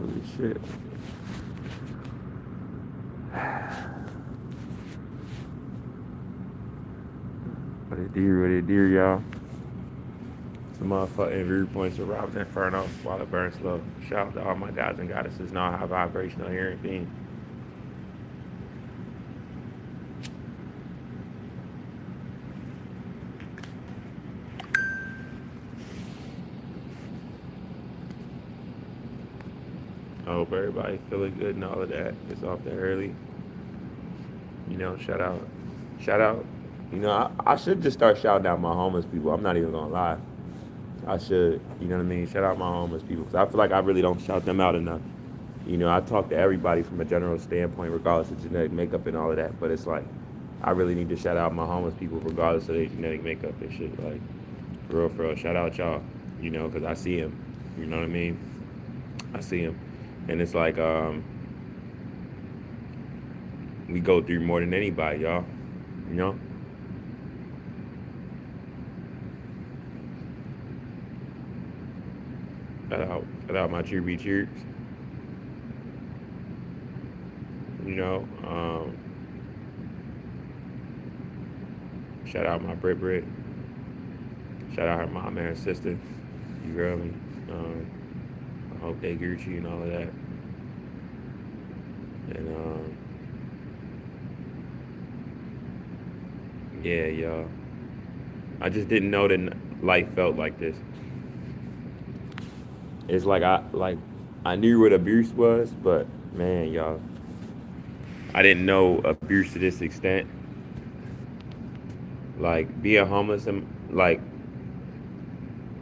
Holy shit. What it do, y'all? Some motherfucking viewpoints of Rob's Inferno while it burns slow. Shout out to all my gods and goddesses now high vibrational hearing being. I hope everybody feeling good and all of that. It's off there early. Shout out. Shout out. I should just start shouting out my homeless people. I'm not even gonna lie. I should, you know what I mean? Shout out my homeless people because I feel like I really don't shout them out enough. I talk to everybody from a general standpoint, regardless of genetic makeup and all of that. But it's like, I really need to shout out my homeless people, regardless of their genetic makeup and shit. Like, for real, shout out y'all, because I see them. You know what I mean? I see them. And it's like, we go through more than anybody, y'all. You know? Shout out my cheer cheers. You know, shout out my Brit. Shout out her mom and her sister. You feel me? Um, I hope they Gucci and all of that. And yeah, y'all. I just didn't know that life felt like this. It's like I knew what abuse was, but man, y'all, I didn't know abuse to this extent. Like being homeless and like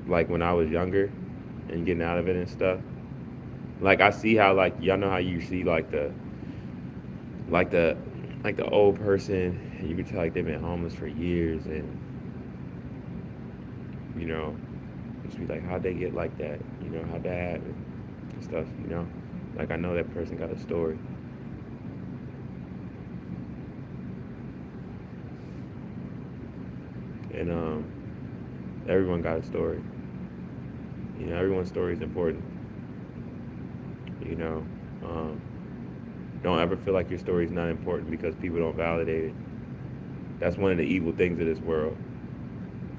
when I was younger and getting out of it and stuff. Like I see how like y'all know how you see like the like the old person, you can tell like they've been homeless for years, and you know just be like, how'd they get like that? How'd that happen? And stuff. Like I know that person got a story. And everyone got a story. Everyone's story is important. You know, um, don't ever feel like your story is not important because people don't validate it. That's one of the evil things of this world.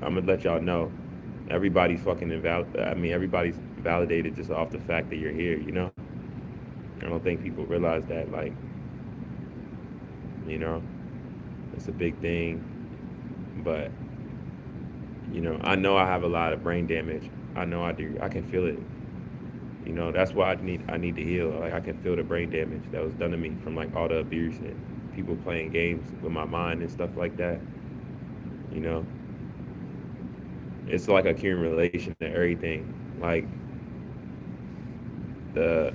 I'm gonna let y'all know. Everybody's fucking invalid. I mean, everybody's validated just off the fact that you're here. I don't think people realize that. Like, you know, it's a big thing. But I know I have a lot of brain damage. I know I do. I can feel it. That's why I need to heal. Like I can feel the brain damage that was done to me from like all the abuse and people playing games with my mind and stuff like that. You know, it's like accumulation of everything. Like the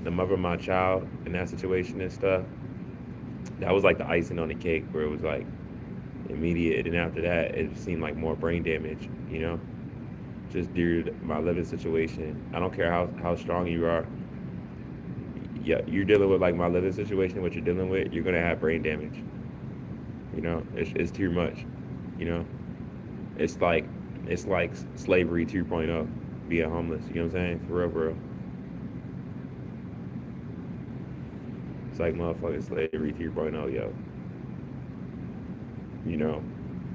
the mother of my child in that situation and stuff. That was like the icing on the cake, where it was like immediate, and after that, it seemed like more brain damage. Just due to my living situation. I don't care how strong you are. Yeah, you're dealing with like my living situation, what you're dealing with, you're gonna have brain damage. It's too much. You know, it's like slavery 2.0, being homeless. You know what I'm saying? For real, for real. It's like motherfucking slavery 2.0, yo. You know,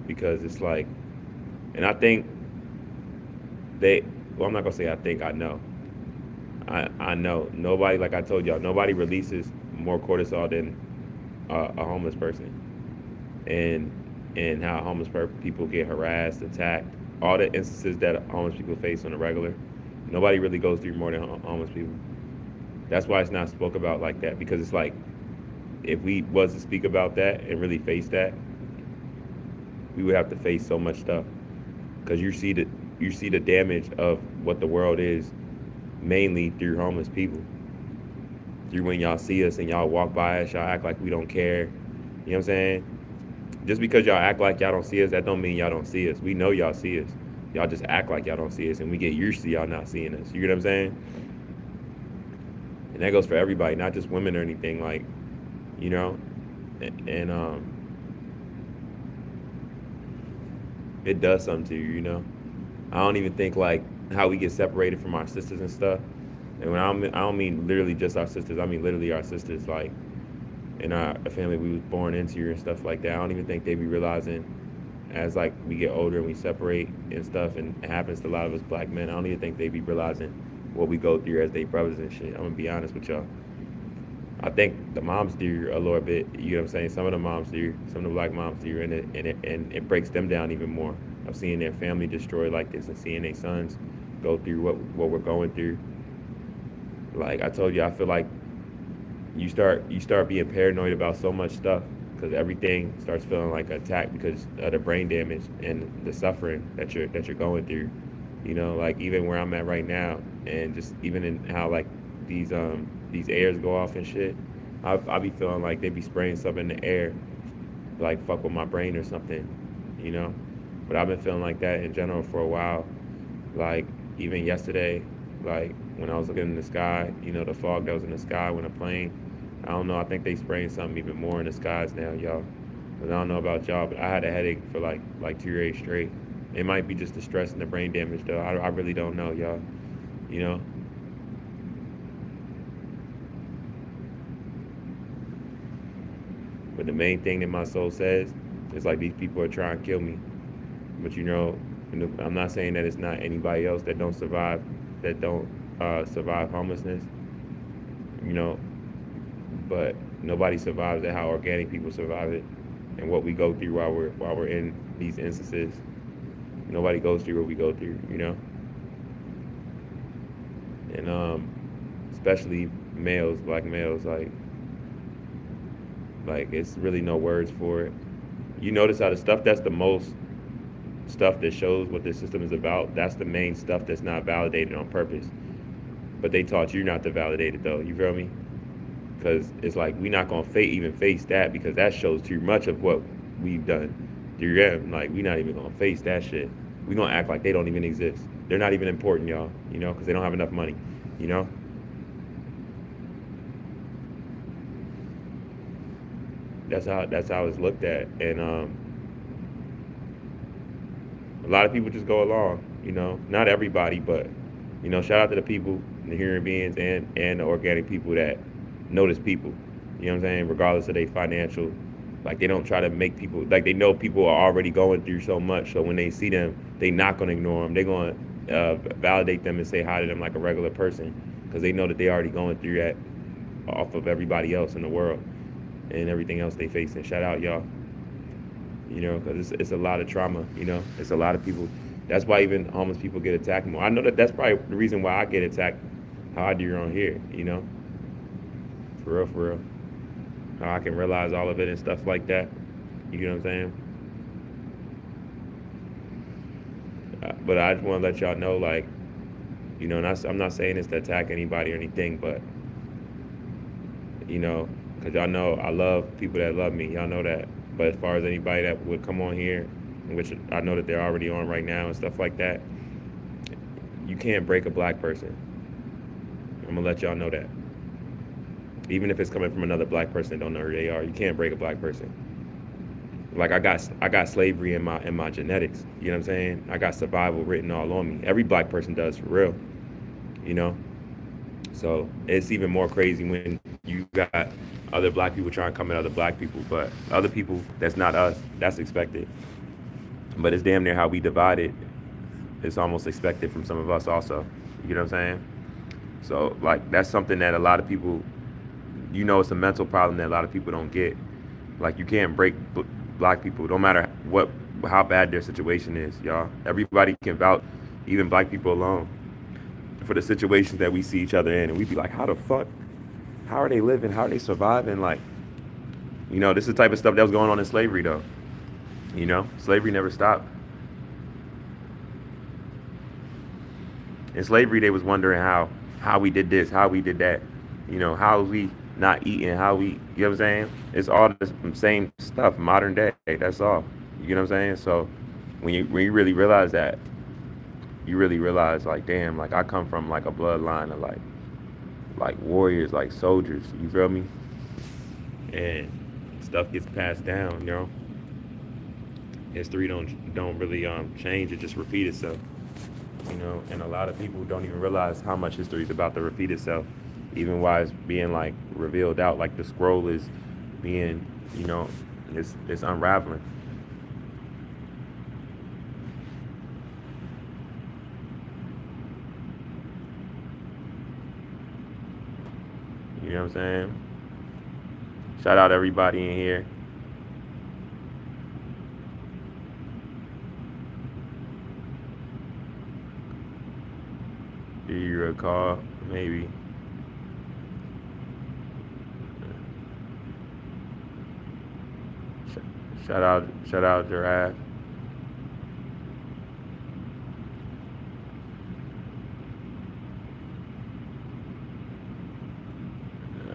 because it's like, and I think they. Well, I'm not gonna say I think. I know. I know nobody. Like I told y'all, nobody releases more cortisol than a homeless person, and how people get harassed, attacked, all the instances that homeless people face on a regular. Nobody really goes through more than homeless people. That's why it's not spoke about like that, because it's like if we was to speak about that and really face that, we would have to face so much stuff, because you see the damage of what the world is mainly through homeless people. Through when y'all see us and y'all walk by us, y'all act like we don't care. You know what I'm saying? Just because y'all act like y'all don't see us, that don't mean y'all don't see us. We know y'all see us. Y'all just act like y'all don't see us, and we get used to y'all not seeing us. You get what I'm saying? And that goes for everybody, not just women or anything. Like, you know, and it does something to you. I don't even think like how we get separated from our sisters and stuff. And I don't mean literally just our sisters. I mean literally our sisters, like in our family we was born into and stuff like that. I don't even think they be realizing as like we get older and we separate and stuff, and it happens to a lot of us black men. I don't even think they be realizing what we go through as they brothers and shit. I'm gonna be honest with y'all. I think the moms do a little bit. You know what I'm saying? Some of the moms do, some of the black moms do, and it breaks them down even more. Of seeing their family destroyed like this and seeing their sons go through what we're going through. Like I told you, I feel like you start being paranoid about so much stuff because everything starts feeling like an attack because of the brain damage and the suffering that you're going through. You know, like even where I'm at right now, and just even in how like these airs go off and shit. I be feeling like they be spraying something in the air, like fuck with my brain or something, you know. But I've been feeling like that in general for a while. Like even yesterday, like when I was looking in the sky, you know, the fog that was in the sky when a plane. I don't know. I think they spraying something even more in the skies now, y'all. But I don't know about y'all, but I had a headache for like 2 days straight. It might be just the stress and the brain damage, though. I really don't know, y'all. You know. But the main thing that my soul says is like these people are trying to kill me. But you know, I'm not saying that it's not anybody else that don't survive, that don't survive homelessness. You know, but nobody survives it how organic people survive it, and what we go through while we're in these instances. Nobody goes through what we go through, you know, and especially males, black males, like it's really no words for it. You notice how the stuff that's the most stuff that shows what this system is about, that's the main stuff that's not validated on purpose. But they taught you not to validate it though. You feel me? Because it's like we not gonna even face that because that shows too much of what we've done through them. Like we not even gonna face that shit. We gonna act like they don't even exist. They're not even important, y'all. You know, because they don't have enough money. You know, that's how it's looked at, and a lot of people just go along. You know, not everybody, but you know, shout out to the people, the human beings, and the organic people that notice people. You know what I'm saying? Regardless of their financial, like they don't try to make people like they know people are already going through so much. So when they see them, they not gonna ignore them. They're gonna validate them and say hi to them like a regular person because they know that they already going through that off of everybody else in the world and everything else they face. And shout out y'all. You know, because it's a lot of trauma. You know, it's a lot of people. That's why even homeless people get attacked more. I know that that's probably the reason why I get attacked how I do on here. You know, for real, for real. How I can realize all of it and stuff like that. You know what I'm saying? But I just want to let y'all know, like, you know, I'm not saying this to attack anybody or anything, but you know, because y'all know I love people that love me. Y'all know that. But as far as anybody that would come on here, which I know that they're already on right now and stuff like that, you can't break a black person. I'm gonna let y'all know that. Even if it's coming from another black person that don't know who they are, you can't break a black person. Like I got slavery in my genetics. You know what I'm saying? I got survival written all on me. Every black person does for real. You know? So it's even more crazy when you got other black people trying to come at other black people, but other people that's not us, that's expected. But it's damn near how we divide it. It's almost expected from some of us also. You know what I'm saying? So like that's something that a lot of people, you know, it's a mental problem that a lot of people don't get. Like you can't break black people, no matter how bad their situation is, y'all. Everybody can vouch, even black people alone, for the situations that we see each other in, and we be like, how the fuck? How are they living? How are they surviving? Like, you know, this is the type of stuff that was going on in slavery, though. You know, slavery never stopped. In slavery, they was wondering how we did this, how we did that. You know, how we not eating, how we, you know what I'm saying? It's all the same stuff, modern day. That's all. You know what I'm saying? So when you really realize that, you really realize like, damn, like I come from like a bloodline of like warriors, like soldiers. You feel me? And stuff gets passed down. You know, history don't really change. It just repeat itself. And a lot of people don't even realize how much history is about to repeat itself, even while it's being like revealed out, like the scroll is being, you know, it's unraveling. You know what I'm saying? Shout out everybody in here. Do you recall? Maybe. Shout out Giraffe.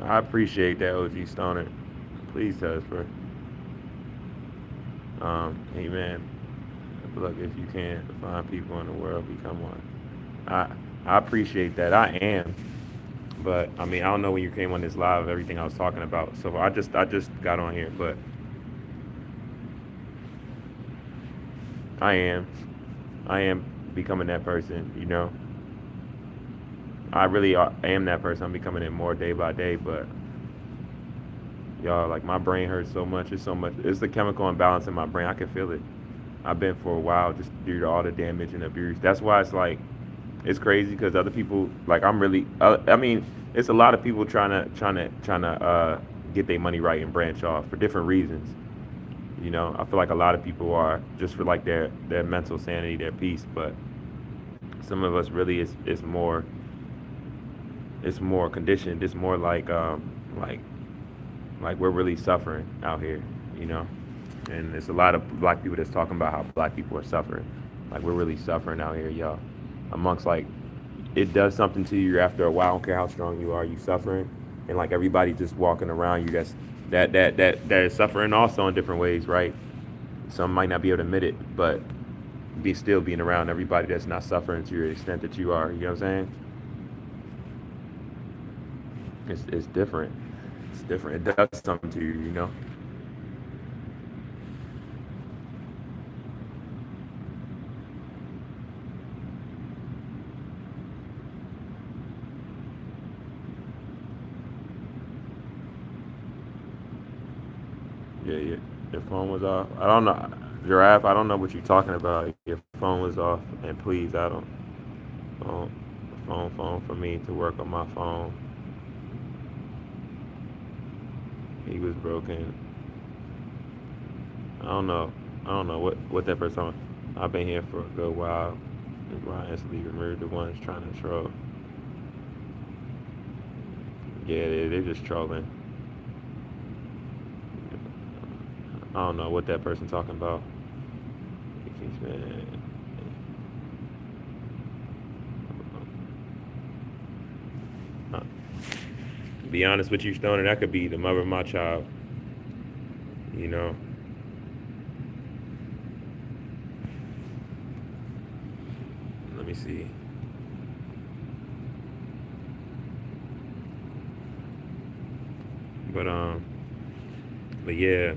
I appreciate that, OG Stoner. Please tell us, bro. Hey man, look, if you can find people in the world, become one. I I appreciate that. I am, but I mean, I don't know when you came on this live, everything I was talking about. So I just got on here, but I am, I am becoming that person. I really am that person. I'm becoming it more day by day, but y'all, like my brain hurts so much. It's so much. It's the chemical imbalance in my brain. I can feel it. I've been for a while just due to all the damage and abuse. That's why it's like it's crazy because other people like I'm really. I mean, it's a lot of people trying to get their money right and branch off for different reasons. I feel like a lot of people are just for like their mental sanity, their peace. But some of us really it's more conditioned. It's more like we're really suffering out here. You know. And there's a lot of black people that's talking about how black people are suffering. Like we're really suffering out here, y'all. Amongst like, it does something to you after a while. I don't care how strong you are, you suffering, and like everybody just walking around you. That is suffering also in different ways, right? Some might not be able to admit it, but be still being around everybody that's not suffering to your extent that you are. You know what I'm saying? It's different. It's different. It does something to you. Yeah, yeah. Your phone was off. I don't know, Giraffe. I don't know what you're talking about. Your phone was off, and please, I don't phone, phone for me to work on my phone. He was broken. I don't know. I don't know what that person. I've been here for a good while. I instantly removed the ones trying to troll. Yeah, they're just trolling. I don't know what that person talking about. Man, be honest with you, Stoner, that could be the mother of my child. You know, let me see. But but yeah,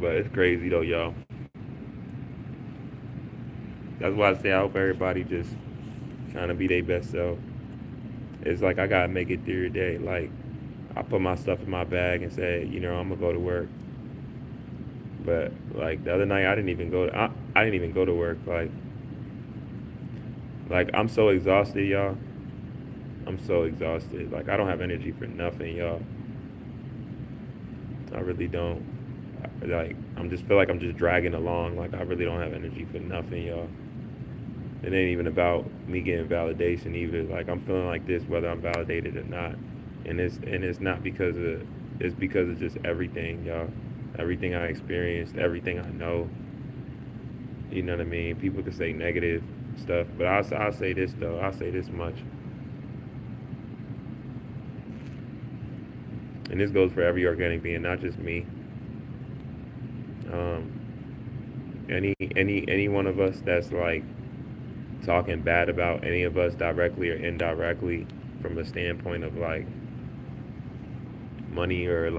but it's crazy though, y'all. That's why I say I hope everybody just trying to be their best self. It's like I gotta make it through the day. Like I put my stuff in my bag and say, I'm gonna go to work. But like the other night, I didn't even go. I didn't even go to work. Like I'm so exhausted, y'all. I'm so exhausted. Like I don't have energy for nothing, y'all. I really don't. Like I'm just feel like I'm just dragging along. Like I really don't have energy for nothing, y'all. It ain't even about me getting validation either. Like I'm feeling like this whether I'm validated or not. And it's not because of it's because of just everything, y'all. Everything I experienced, everything I know. You know what I mean? People can say negative stuff, but I'll say this though. I'll say this much, and this goes for every organic being, not just me. Um, any one of us that's like talking bad about any of us directly or indirectly from a standpoint of like money or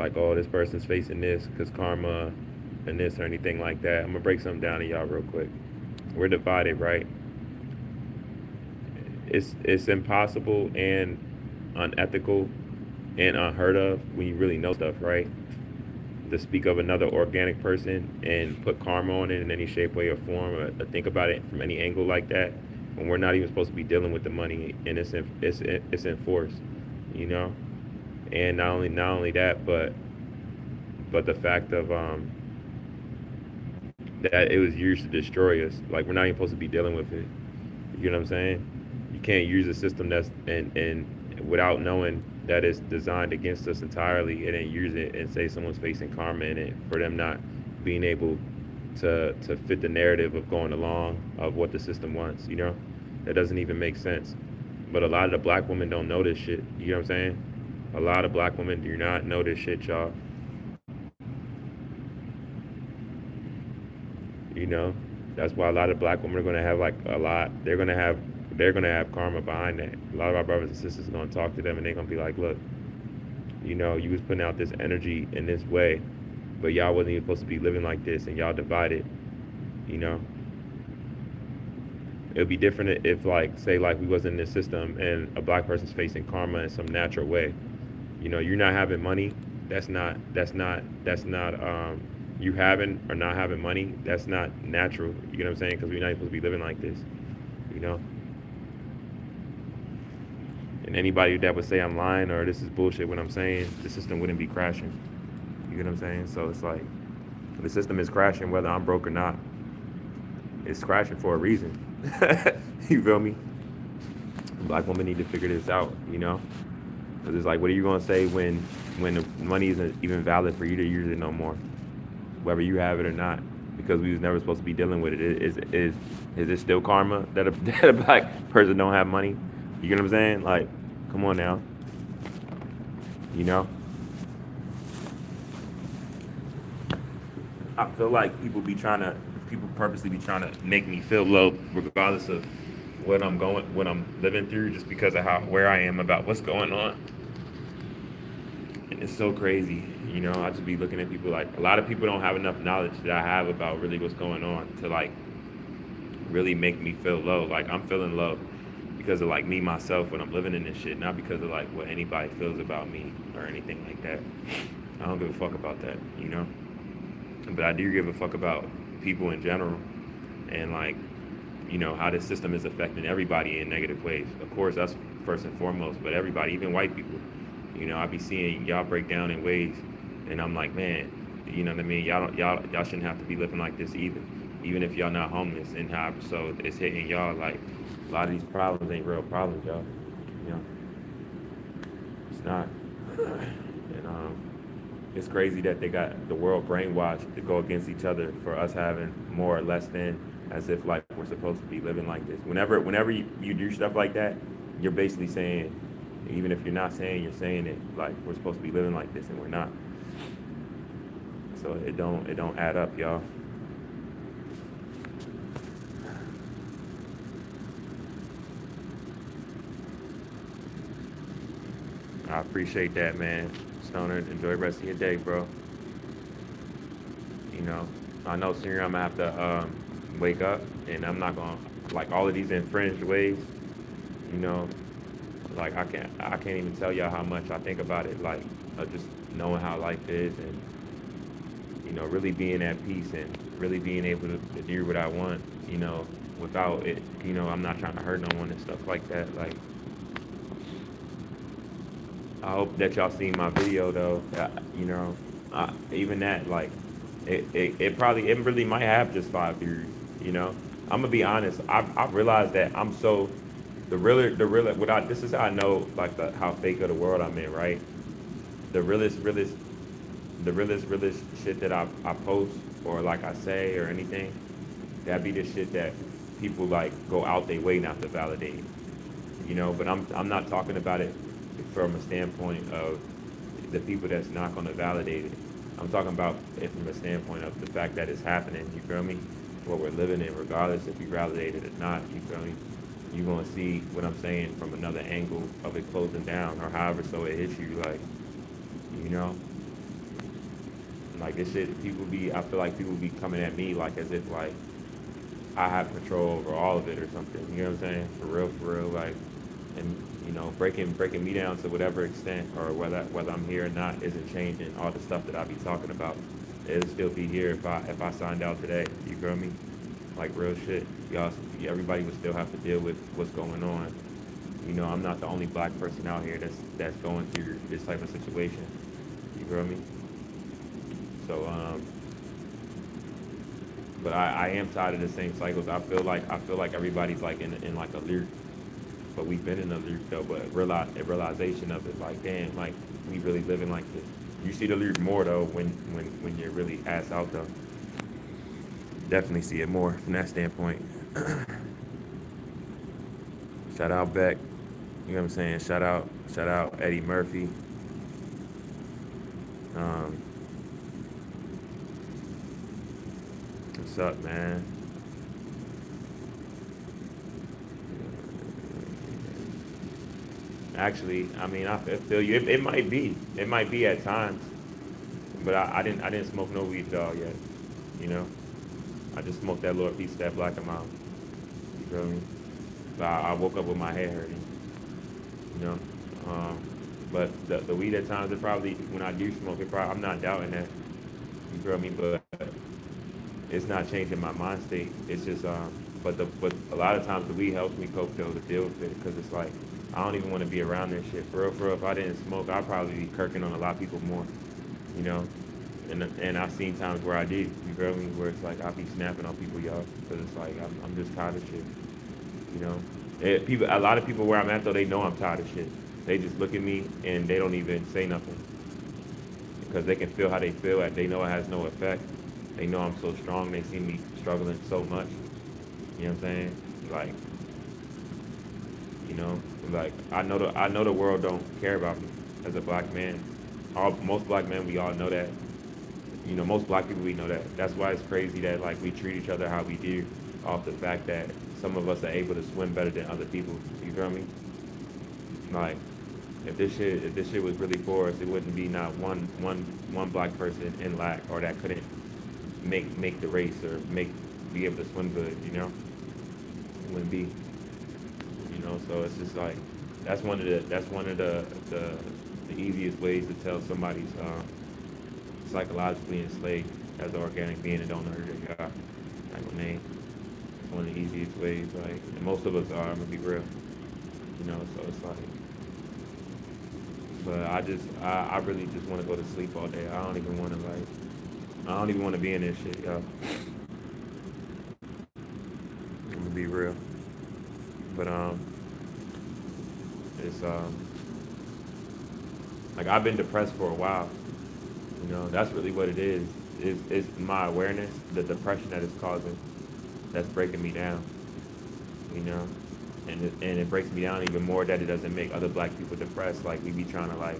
like, oh, this person's facing this because karma and this or anything like that. I'm gonna break something down to y'all real quick. We're divided, right? It's impossible and unethical and unheard of when you really know stuff, right? To speak of another organic person and put karma on it in any shape, way, or form, or think about it from any angle like that, when we're not even supposed to be dealing with the money and it's enforced, you know. And not only that, but the fact of that it was used to destroy us. Like we're not even supposed to be dealing with it. You know what I'm saying? You can't use a system that's and without knowing that it's designed against us entirely, and then use it and say someone's facing karma in it for them not being able to fit the narrative of going along of what the system wants. You know, that doesn't even make sense. But a lot of the black women don't know this shit. You know what I'm saying? A lot of black women do not know this shit, y'all. You know, that's why a lot of black women are gonna have like a lot. They're gonna have karma behind that. A lot of our brothers and sisters are gonna talk to them and they're gonna be like, look, you know, you was putting out this energy in this way, but y'all wasn't even supposed to be living like this, and y'all divided. You know, it would be different if, like, say, like we was in this system and a black person's facing karma in some natural way. You know, you're not having money. That's not you having or not having money. That's not natural. You know what I'm saying? Because we're not supposed to be living like this. You know. And anybody that would say I'm lying or this is bullshit when I'm saying, the system wouldn't be crashing. You get what I'm saying? So it's like the system is crashing whether I'm broke or not. It's crashing for a reason. You feel me? Black women need to figure this out, you know? Because it's like, what are you going to say when the money isn't even valid for you to use it no more? Whether you have it or not. Because we was never supposed to be dealing with it. Is it still karma that a, that a black person don't have money? You get what I'm saying? Like, come on now. You know? I feel like people purposely be trying to make me feel low, regardless of what I'm living through, just because of where I am about what's going on. And it's so crazy, you know. I just be looking at people like a lot of people don't have enough knowledge that I have about really what's going on to like really make me feel low. Like I'm feeling low because of like me myself when I'm living in this shit, not because of like what anybody feels about me or anything like that. I don't give a fuck about that, you know. But I do give a fuck about people in general and like, you know, how this system is affecting everybody in negative ways. Of course, that's first and foremost, but everybody, even white people. You know, I be seeing y'all break down in ways, and I'm like, man, you know what I mean? Y'all shouldn't have to be living like this either, even if y'all not homeless. And how so it's hitting y'all like a lot of these problems ain't real problems, y'all. You know, it's not. And it's crazy that they got the world brainwashed to go against each other for us having more or less than, as if like we're supposed to be living like this. Whenever you do stuff like that, you're basically saying, even if you're not saying, you're saying it like we're supposed to be living like this and we're not. So it don't add up, y'all. I appreciate that, man. Stoner, enjoy the rest of your day, bro. You know, I know soon I'm gonna have to wake up, and I'm not gonna like all of these infringed ways. You know, like I can't even tell y'all how much I think about it. Like just knowing how life is, and you know, really being at peace and really being able to do what I want. You know, without it. You know, I'm not trying to hurt no one and stuff like that. Like, I hope that y'all seen my video though. You know, even that like it really might have just 5 views. You know, I'm gonna be honest. I've realized that I'm so the realer. This is how I know like how fake of the world I'm in. Right, the realest shit that I post or like I say or anything. That be the shit that people like go out their way not to validate. You know, but I'm not talking about it from a standpoint of the people that's not going to validate it. I'm talking about it from a standpoint of the fact that it's happening. You feel me? What we're living in, regardless if you validate it or not. You feel me? You're going to see what I'm saying from another angle of it closing down or however so it hits you. Like, you know, Like this shit, I feel like people be coming at me like as if like I have control over all of it or something. You know what I'm saying? For real, like, and breaking me down to whatever extent or whether I'm here or not isn't changing all the stuff that I be talking about. It'll still be here if I signed out today. You feel me? Like real shit. Y'all, everybody would still have to deal with what's going on. I'm not the only black person out here that's going through this type of situation. You feel me? So but I am tired of the same cycles. I feel like everybody's like in like a loop, but we've been in a loop though. But a realization of it, like damn, like we really living like this. You see the loop more though when you're really ass out though. Definitely see it more from that standpoint. Shout out Beck. You know what I'm saying? Shout out Eddie Murphy. Um, what's up, man? Actually, I mean, I feel you. It might be at times, but I didn't smoke no weed at all yet. You know, I just smoked that little piece of that black amount. You feel me? So I woke up with my head hurting. You know, um, but the weed at times, it probably when I do smoke, I'm not doubting that. You feel me? But it's not changing my mind state. It's just but a lot of times the weed helps me cope though to deal with it because it's like I don't even want to be around this shit for real. For real, if I didn't smoke, I'd probably be kirking on a lot of people more. You know, and I've seen times where I did. You feel me? Where it's like I be snapping on people, y'all, because it's like I'm just tired of shit. You know, a lot of people where I'm at though, they know I'm tired of shit. They just look at me and they don't even say nothing because they can feel how they feel. They know it has no effect. They know I'm so strong. They see me struggling so much. You know what I'm saying? Like, you know, like I know the world don't care about me as a black man. Most black men, we all know that. Most black people, we know that. That's why it's crazy that like we treat each other how we do, off the fact that some of us are able to swim better than other people. You feel me? Like, if this shit was really for us, it wouldn't be not one black person in lack or that couldn't make the race or be able to swim good. It wouldn't be. So it's just like that's one of the easiest ways to tell somebody's psychologically enslaved as an organic being and don't know who they are. Like when they, it's one of the easiest ways. Like, and most of us are. I'm gonna be real. So it's like, but I really just want to go to sleep all day. I don't even want to be in this shit, yo. I'm gonna be real. But it's like I've been depressed for a while. That's really what it is. It's my awareness, the depression that it's causing, that's breaking me down. You know, and it breaks me down even more that it doesn't make other black people depressed. Like we be trying to like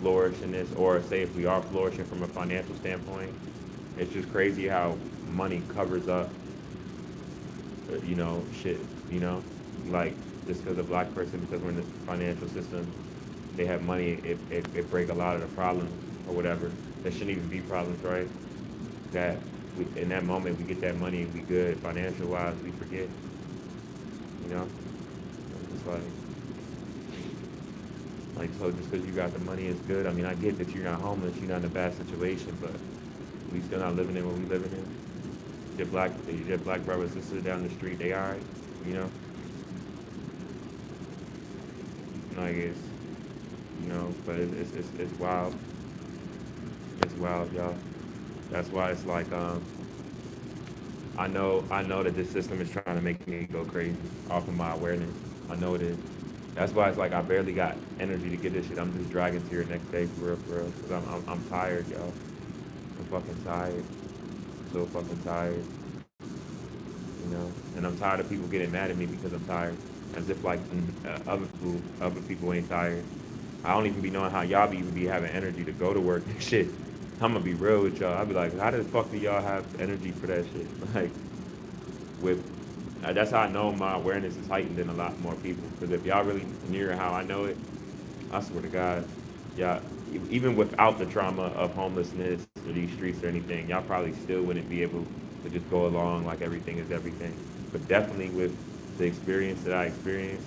flourish in this, or say if we are flourishing from a financial standpoint, it's just crazy how money covers up, shit. Like just because a black person, because we're in the financial system, they have money, it break a lot of the problems or whatever. There shouldn't even be problems, right? That in that moment we get that money and we good financial wise, we forget. You know, it's like so just because you got the money is good. I mean, I get that you're not homeless, you're not in a bad situation, but we still not living in what we living in. Your black brothers and sisters down the street, they alright, you know. Like but it's wild. It's wild, y'all. That's why it's like I know that this system is trying to make me go crazy off of my awareness. I know it is. That's why it's like I barely got energy to get this shit. I'm just dragging to your next day for real. Cause I'm tired, y'all. I'm fucking tired. So fucking tired. And I'm tired of people getting mad at me because I'm tired. As if like other people ain't tired. I don't even be knowing how y'all even be having energy to go to work and shit. I'm gonna be real with y'all. I'll be like, how the fuck do y'all have energy for that shit? Like, with that's how I know my awareness is heightened than a lot more people. Because if y'all really near how I know it, I swear to God, y'all even without the trauma of homelessness or these streets or anything, y'all probably still wouldn't be able to just go along like everything is everything. But definitely with the experience that I experienced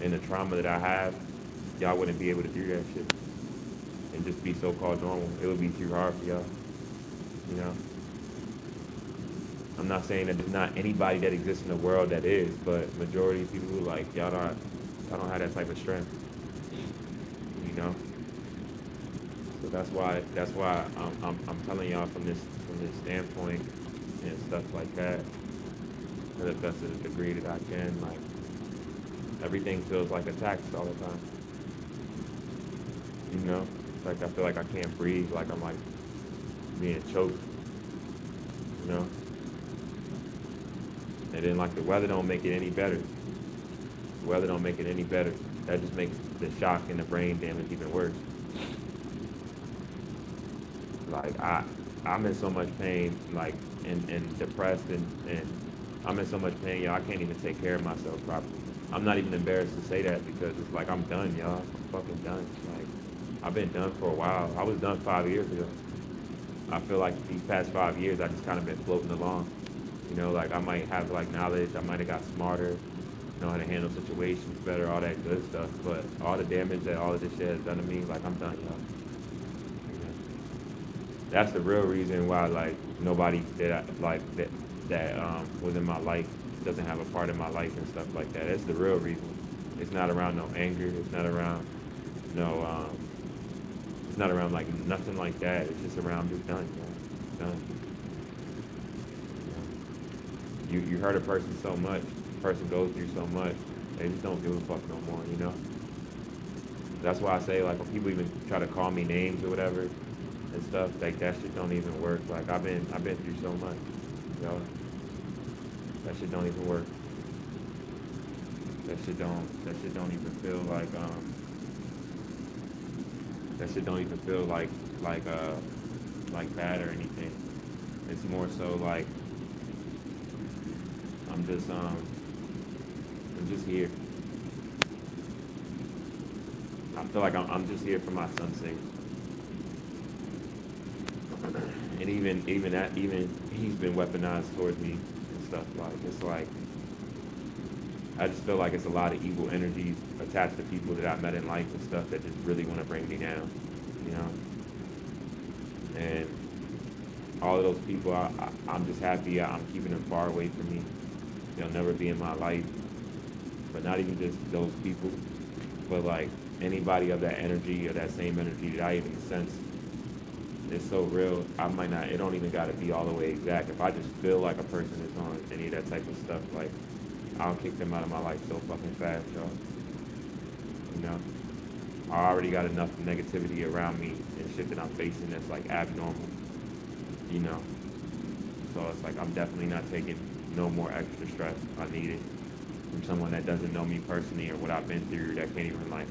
and the trauma that I have, y'all wouldn't be able to do that shit and just be so-called normal. It would be too hard for y'all, you know. I'm not saying that there's not anybody that exists in the world that is, but majority of people who like y'all don't have that type of strength, you know. So that's why I'm telling y'all from this standpoint and stuff like that to the best of the degree that I can. Like everything feels like a tax all the time. You know, it's like I feel like I can't breathe. Like I'm like being choked. You know, and then like the weather don't make it any better. The weather don't make it any better. That just makes the shock and the brain damage even worse. Like I'm in so much pain, like and depressed and I'm in so much pain, y'all. I can't even take care of myself properly. I'm not even embarrassed to say that because it's like I'm done, y'all. I'm fucking done. Like I've been done for a while. I was done 5 years ago. I feel like these past 5 years I just kind of been floating along. You know, like I might have like knowledge, I might have got smarter, know how to handle situations better, all that good stuff. But all the damage that all of this shit has done to me, like I'm done, y'all. That's the real reason why like nobody that was in my life doesn't have a part in my life and stuff like that. That's the real reason. It's not around no anger. It's not around no. It's not around like nothing like that. It's just around just done. Done. You hurt a person so much. A person goes through so much. They just don't give a fuck no more. You know. That's why I say like when people even try to call me names or whatever and stuff, like that shit don't even work. Like I've been through so much, yo. That shit don't even work. That shit don't even feel that shit don't even feel like bad or anything. It's more so like I'm just um I'm just here. I feel like I'm just here for my son's sake. And even he's been weaponized towards me and stuff. Like it's like I just feel like it's a lot of evil energies attached to people that I met in life and stuff that just really want to bring me down, you know. And all of those people, I'm just happy I'm keeping them far away from me. They'll never be in my life. But not even just those people, but like anybody of that energy or that same energy that I even sense is so real. I might not. It don't even got to be all the way exact. If I just feel like a person is on any of that type of stuff, like I'll kick them out of my life so fucking fast, y'all. You know, I already got enough negativity around me and shit that I'm facing that's like abnormal. You know, so it's like I'm definitely not taking no more extra stress. I need it from someone that doesn't know me personally or what I've been through, that can't even like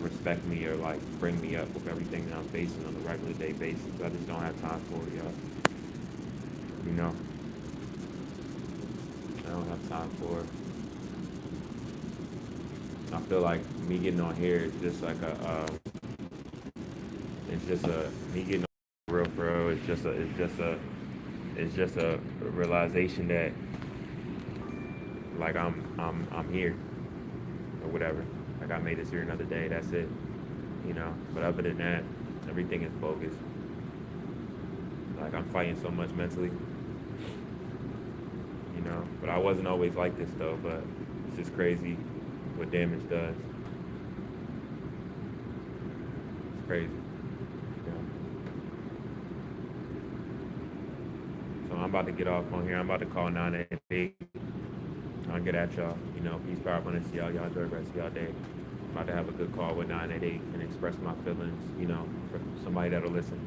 respect me or like bring me up with everything that I'm facing on a regular day basis. I just don't have time for it, y'all. You know, I don't have time for it. I feel like me getting on here is just like it's just a me getting on for real. It's just a realization that like I'm here or whatever. Like I made this here another day. That's it. You know. But other than that, everything is bogus. Like I'm fighting so much mentally. You know. But I wasn't always like this though. But it's just crazy what damage does. It's crazy. You know? So I'm about to get off on here. I'm about to call 988. I'll get at y'all. You know, peace, power, abundance to y'all. Y'all enjoy the rest of y'all day. I'm about to have a good call with 988 and express my feelings, you know, for somebody that'll listen.